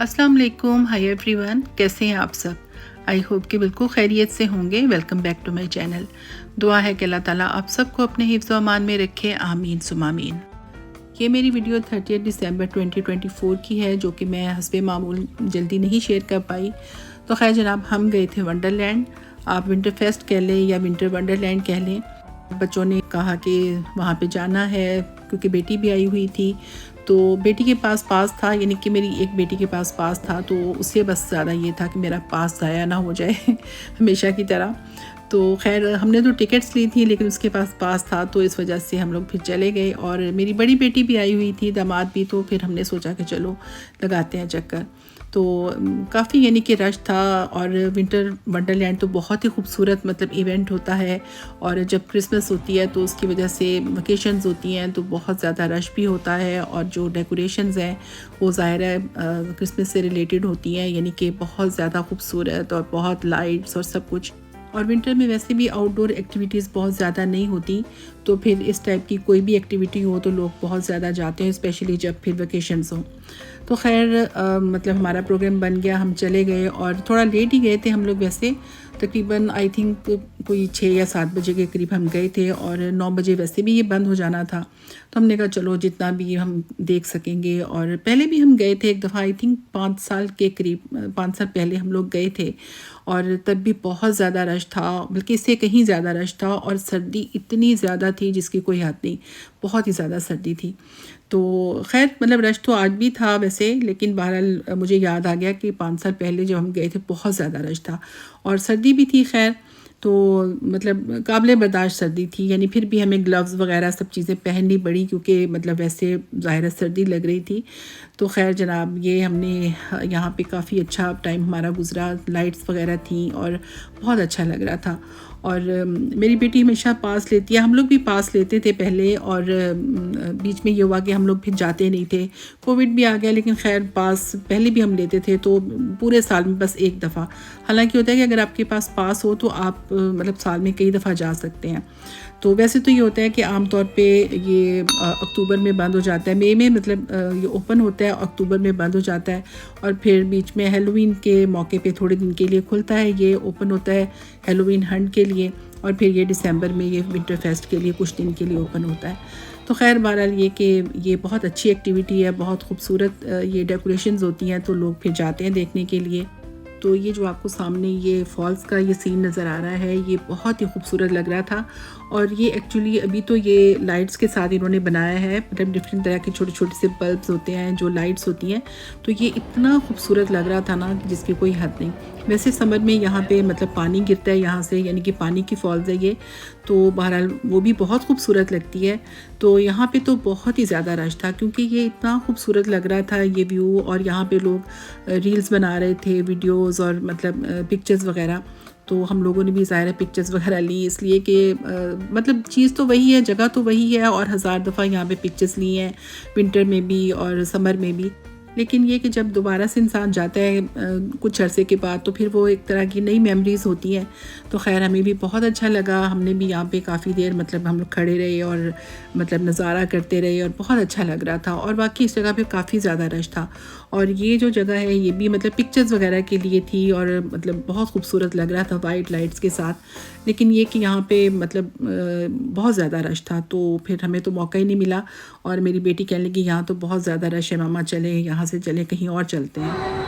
अस्सलाम वालेकुम, hi everyone, कैसे हैं आप सब। आई होप कि बिल्कुल खैरियत से होंगे। Welcome back to my channel. दुआ है कि अल्लाह ताला आप सबको अपने हिफ्ज़ व अमान में रखे, आमीन सुमा आमीन। ये मेरी वीडियो 30 दिसंबर 2024 की है, जो कि मैं हस्बे मामूल जल्दी नहीं शेयर कर पाई। तो खैर जनाब, हम गए थे वंडरलैंड। आप विंटर फेस्ट कह लें या विंटर वंडरलैंड कह लें। बच्चों ने कहा कि वहाँ पे जाना है, क्योंकि बेटी भी आई हुई थी। तो बेटी के पास पास था, यानी कि मेरी एक बेटी के पास पास था, तो उससे बस ज़्यादा ये था कि मेरा पास ज़ाया ना हो जाए हमेशा की तरह। तो खैर हमने तो टिकट्स ली थी, लेकिन उसके पास पास था, तो इस वजह से हम लोग फिर चले गए। और मेरी बड़ी बेटी भी आई हुई थी, दामाद भी, तो फिर हमने सोचा कि चलो लगाते हैं चक्कर। तो काफ़ी यानी कि रश था। और विंटर वंडरलैंड तो बहुत ही खूबसूरत मतलब इवेंट होता है। और जब क्रिसमस होती है तो उसकी वजह से वकेशंस होती हैं, तो बहुत ज़्यादा रश भी होता है। और जो डेकोरेशंस हैं वो ज़ाहिर है क्रिसमस से रिलेटेड होती हैं, यानी कि बहुत ज़्यादा खूबसूरत और बहुत लाइट्स और सब कुछ। और विंटर में वैसे भी आउटडोर एक्टिविटीज़ बहुत ज़्यादा नहीं होती, तो फिर इस टाइप की कोई भी एक्टिविटी हो तो लोग बहुत ज़्यादा जाते हैं, स्पेशली जब फिर वेकेशंस हों। तो खैर मतलब हमारा प्रोग्राम बन गया, हम चले गए। और थोड़ा लेट ही गए थे हम लोग, वैसे तकरीबन आई थिंक कोई 6 या 7 बजे के करीब हम गए थे। और 9 बजे वैसे भी ये बंद हो जाना था, तो हमने कहा चलो जितना भी हम देख सकेंगे। और पहले भी हम गए थे एक दफ़ा, आई थिंक 5 साल के करीब, 5 साल पहले हम लोग गए थे। और तब भी बहुत ज़्यादा रश था, बल्कि इससे कहीं ज़्यादा रश था। और सर्दी इतनी ज़्यादा थी जिसकी कोई हद नहीं, बहुत ही ज़्यादा सर्दी थी। तो खैर मतलब रश तो आज भी था वैसे, लेकिन बहरहाल मुझे याद आ गया कि 5 साल पहले जब हम गए थे बहुत ज़्यादा रश था और सर्दी भी थी। खैर तो मतलब काबिल बर्दाश्त सर्दी थी, यानी फिर भी हमें ग्लव्स वगैरह सब चीज़ें पहननी पड़ी, क्योंकि मतलब वैसे ज़ाहिर सर्दी लग रही थी। तो खैर जनाब, ये हमने यहाँ पे काफ़ी अच्छा टाइम हमारा गुजरा। लाइट्स वगैरह थी और बहुत अच्छा लग रहा था। और मेरी बेटी हमेशा पास लेती है, हम लोग भी पास लेते थे पहले। और बीच में ये हुआ कि हम लोग फिर जाते नहीं थे, कोविड भी आ गया। लेकिन खैर पास पहले भी हम लेते थे, तो पूरे साल में बस एक दफ़ा। हालांकि होता है कि अगर आपके पास पास हो तो आप मतलब साल में कई दफ़ा जा सकते हैं। तो वैसे तो ये होता है कि आम तौर पे ये अक्टूबर में बंद हो जाता है, मई में मतलब ये ओपन होता है, अक्टूबर में बंद हो जाता है। और फिर बीच में हेलोवीन के मौके पे थोड़े दिन के लिए खुलता है, ये ओपन होता है हेलोवीन हंट के लिए। और फिर ये दिसंबर में ये विंटर फेस्ट के लिए कुछ दिन के लिए ओपन होता है। तो खैर बहरहाल ये कि ये बहुत अच्छी एक्टिविटी है, बहुत खूबसूरत ये डेकोरेशंस होती हैं, तो लोग फिर जाते हैं देखने के लिए। तो ये जो आपको सामने ये फॉल्स का ये सीन नज़र आ रहा है, ये बहुत ही खूबसूरत लग रहा था। और ये एक्चुअली अभी तो ये लाइट्स के साथ इन्होंने बनाया है, मतलब डिफरेंट तरह के छोटे छोटे से बल्ब्स होते हैं, जो लाइट्स होती हैं। तो ये इतना खूबसूरत लग रहा था ना, जिसकी कोई हद नहीं। वैसे समर में यहाँ पे मतलब पानी गिरता है यहाँ से, यानी कि पानी की फॉल्स है ये, तो बहरहाल वो भी बहुत खूबसूरत लगती है। तो यहाँ पे तो बहुत ही ज़्यादा रश था, क्योंकि ये इतना खूबसूरत लग रहा था ये व्यू। और यहाँ पे लोग रील्स बना रहे थे, वीडियोस और मतलब पिक्चर्स वगैरह। तो हम लोगों ने भी ज़ाहिर पिक्चर्स वगैरह ली, इसलिए कि मतलब चीज़ तो वही है, जगह तो वही है। और हज़ार दफ़ा यहाँ पे पिक्चर्स ली हैं, विंटर में भी और समर में भी। लेकिन ये कि जब दोबारा से इंसान जाता है कुछ अरसे के बाद, तो फिर वो एक तरह की नई मेमोरीज़ होती हैं। तो खैर हमें भी बहुत अच्छा लगा, हमने भी यहाँ पे काफ़ी देर मतलब हम लोग खड़े रहे और मतलब नज़ारा करते रहे, और बहुत अच्छा लग रहा था। और बाकी इस जगह पे काफ़ी ज़्यादा रश था। और ये जो जगह है ये भी मतलब पिक्चर्स वगैरह के लिए थी, और मतलब बहुत खूबसूरत लग रहा था वाइट लाइट्स के साथ। लेकिन ये कि यहाँ पे मतलब बहुत ज़्यादा रश था, तो फिर हमें तो मौका ही नहीं मिला। और मेरी बेटी कहने लगी यहाँ तो बहुत ज़्यादा रश है मामा, चले यहाँ से चले कहीं और चलते हैं।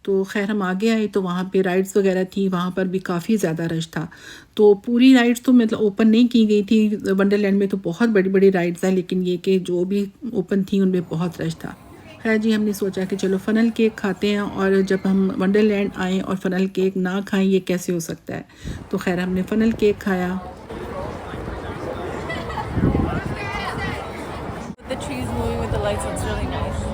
तो ख़ैर हम आगे आए, तो वहाँ पे राइड्स वगैरह थी, वहाँ पर भी काफ़ी ज़्यादा रश था। तो पूरी राइड्स तो मतलब ओपन नहीं की गई थी। वंडरलैंड में तो बहुत बड़ी-बड़ी राइड्स हैं, लेकिन ये कि जो भी ओपन थी उनमें बहुत रश था। खैर जी, हमने सोचा कि चलो फ़नल केक खाते हैं। और जब हम वंडरलैंड आएँ और फ़नल केक ना खाएँ, ये कैसे हो सकता है। तो खैर हमने फ़नल केक खाया। The trees moving with the lights, it's really nice.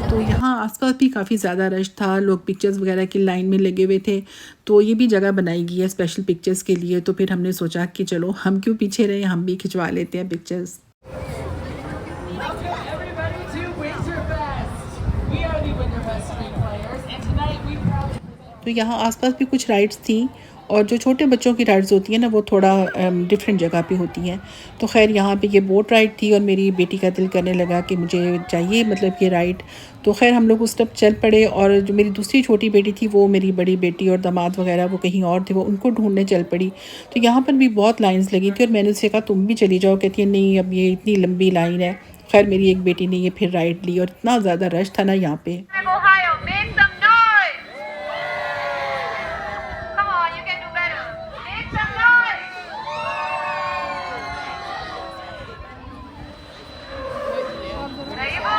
तो यहाँ आस-पास भी काफ़ी ज़्यादा रश था, लोग पिक्चर्स वगैरह की लाइन में लगे हुए थे। तो ये भी जगह बनाई गई है स्पेशल पिक्चर्स के लिए। तो फिर हमने सोचा कि चलो हम क्यों पीछे रहें, हम भी खिंचवा लेते हैं पिक्चर्स। तो यहाँ आसपास भी कुछ राइड्स थी और जो छोटे बच्चों की राइड्स होती हैं ना वो थोड़ा डिफरेंट जगह पे होती हैं। तो खैर यहाँ पे ये बोट राइड थी और मेरी बेटी का दिल करने लगा कि मुझे चाहिए मतलब ये राइड। तो खैर हम लोग उस तरफ चल पड़े और जो मेरी दूसरी छोटी बेटी थी वो मेरी बड़ी बेटी और दामाद वगैरह वो कहीं और थे, वो उनको ढूंढने चल पड़ी। तो यहाँ पर भी बहुत लाइन्स लगी थी और मैंने उससे कहा तुम भी चली जाओ, कहती है नहीं अब ये इतनी लंबी लाइन है। खैर मेरी एक बेटी ने ये फिर राइड ली और इतना ज़्यादा रश था ना यहाँ पे। Ohio, make some noise! Come on, you can do better. Make some noise! There you go.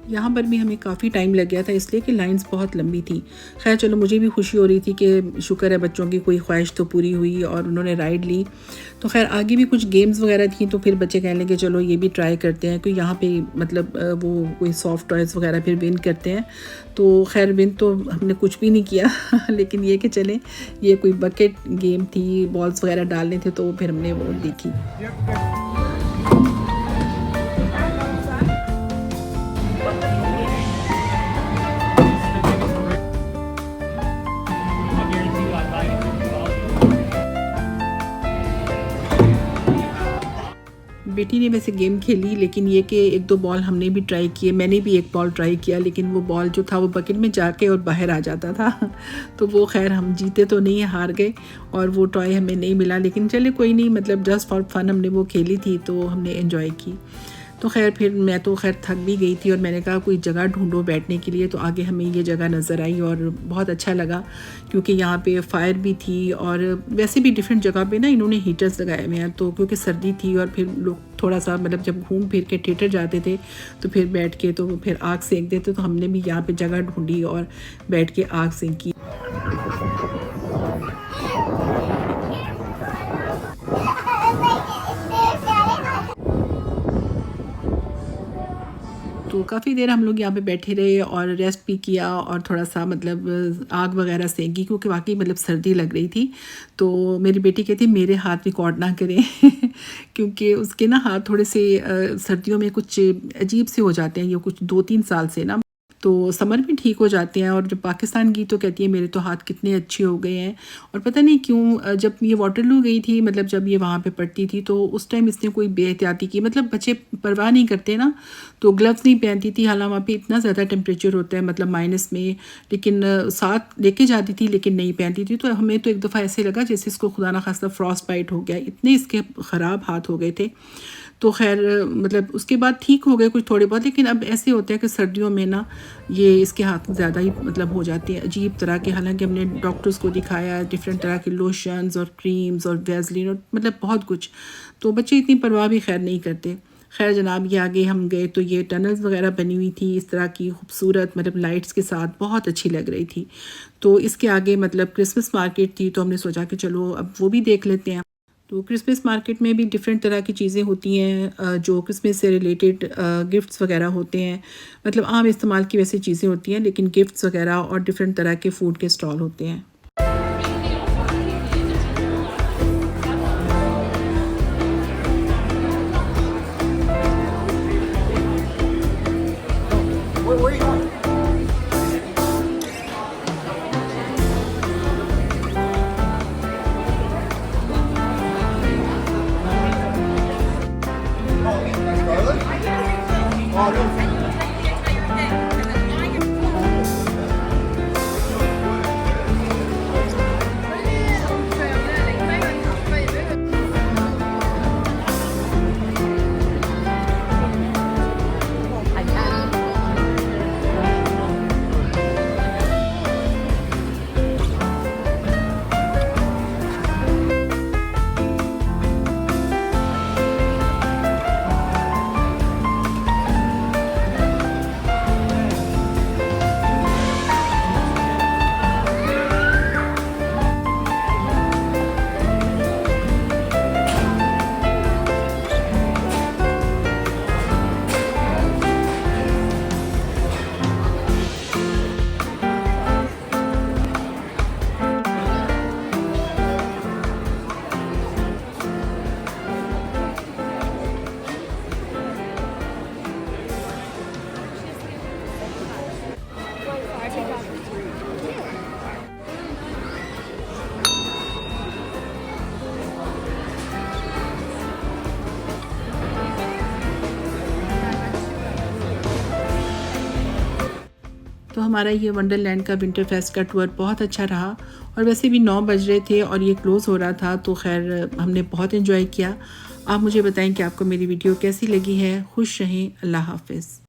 यहाँ पर भी हमें काफ़ी टाइम लग गया था इसलिए कि लाइंस बहुत लंबी थी। खैर चलो मुझे भी खुशी हो रही थी कि शुक्र है बच्चों की कोई ख्वाहिश तो पूरी हुई और उन्होंने राइड ली। तो खैर आगे भी कुछ गेम्स वगैरह थी तो फिर बच्चे कहने लगे चलो ये भी ट्राई करते हैं, क्योंकि यहाँ पे मतलब वो कोई सॉफ्ट टॉयज़ वगैरह फिर विन करते हैं। तो खैर विन तो हमने कुछ भी नहीं किया लेकिन ये कि चलें ये कोई बकेट गेम थी, बॉल्स वगैरह डालने थे तो फिर हमने वो देखी। बेटी ने वैसे गेम खेली लेकिन ये कि एक दो बॉल हमने भी ट्राई किए, मैंने भी एक बॉल ट्राई किया लेकिन वो बॉल जो था वो बकेट में जाके और बाहर आ जाता था तो वो खैर हम जीते तो नहीं, हार गए और वो टॉय हमें नहीं मिला। लेकिन चले कोई नहीं, मतलब जस्ट फॉर फन हमने वो खेली थी तो हमने एंजॉय की। तो खैर फिर मैं तो खैर थक भी गई थी और मैंने कहा कोई जगह ढूंढो बैठने के लिए। तो आगे हमें ये जगह नज़र आई और बहुत अच्छा लगा क्योंकि यहाँ पे फायर भी थी और वैसे भी डिफरेंट जगह पे ना इन्होंने हीटर्स लगाए हुए हैं। तो क्योंकि सर्दी थी और फिर लोग थोड़ा सा मतलब जब घूम फिर के थिएटर जाते थे तो फिर बैठ के तो फिर आग सेक देते, तो हमने भी यहाँ पे जगह ढूंढी और बैठ के आग सेकी। तो काफ़ी देर हम लोग यहाँ पे बैठे रहे और रेस्ट भी किया और थोड़ा सा मतलब आग वगैरह सेकी क्योंकि वाकई मतलब सर्दी लग रही थी। तो मेरी बेटी कहती मेरे हाथ रिकॉर्ड ना करें क्योंकि उसके ना हाथ थोड़े से सर्दियों में कुछ अजीब से हो जाते हैं, ये कुछ 2-3 साल से ना, तो समर में ठीक हो जाते हैं। और जब पाकिस्तान गई तो कहती है मेरे तो हाथ कितने अच्छे हो गए हैं। और पता नहीं क्यों जब ये वाटरलू गई थी, मतलब जब ये वहाँ पे पढ़ती थी तो उस टाइम इसने कोई बेहतियाती की, मतलब बच्चे परवाह नहीं करते ना, तो ग्लव्स नहीं पहनती थी। हालांकि वहाँ पे इतना ज़्यादा टेम्परेचर होता है मतलब माइनस में, लेकिन साथ लेके जाती थी लेकिन नहीं पहनती थी। तो हमें तो एक दफ़ा ऐसे लगा जैसे इसको खुदा ना खास्ता फ्रॉस्ट बाइट हो गया, इतने इसके ख़राब हाथ हो गए थे। तो खैर मतलब उसके बाद ठीक हो गए कुछ थोड़े बहुत, लेकिन अब ऐसे होता है कि सर्दियों में ना ये इसके हाथ ज़्यादा ही मतलब हो जाते हैं अजीब तरह के। हालांकि हमने डॉक्टर्स को दिखाया, डिफरेंट तरह के लोशंस और क्रीम्स और वैसलीन और मतलब बहुत कुछ, तो बच्चे इतनी परवाह भी खैर नहीं करते। खैर जनाब ये आगे हम गए तो ये टनल्स वगैरह बनी हुई थी इस तरह की खूबसूरत, मतलब लाइट्स के साथ बहुत अच्छी लग रही थी। तो इसके आगे मतलब क्रिसमस मार्केट थी तो हमने सोचा कि चलो अब वो भी देख लेते हैं। तो क्रिसमस मार्केट में भी डिफरेंट तरह की चीज़ें होती हैं जो क्रिसमस से रिलेटेड गिफ्ट्स वगैरह होते हैं, मतलब आम इस्तेमाल की वैसी चीज़ें होती हैं लेकिन गिफ्ट्स वगैरह और डिफरेंट तरह के फूड के स्टॉल होते हैं। तो हमारा ये वंडरलैंड का विंटर फेस्ट का टूर बहुत अच्छा रहा और वैसे भी 9 बज रहे थे और ये क्लोज़ हो रहा था, तो खैर हमने बहुत एंजॉय किया। आप मुझे बताएं कि आपको मेरी वीडियो कैसी लगी है। खुश रहें। अल्लाह हाफ़िज़।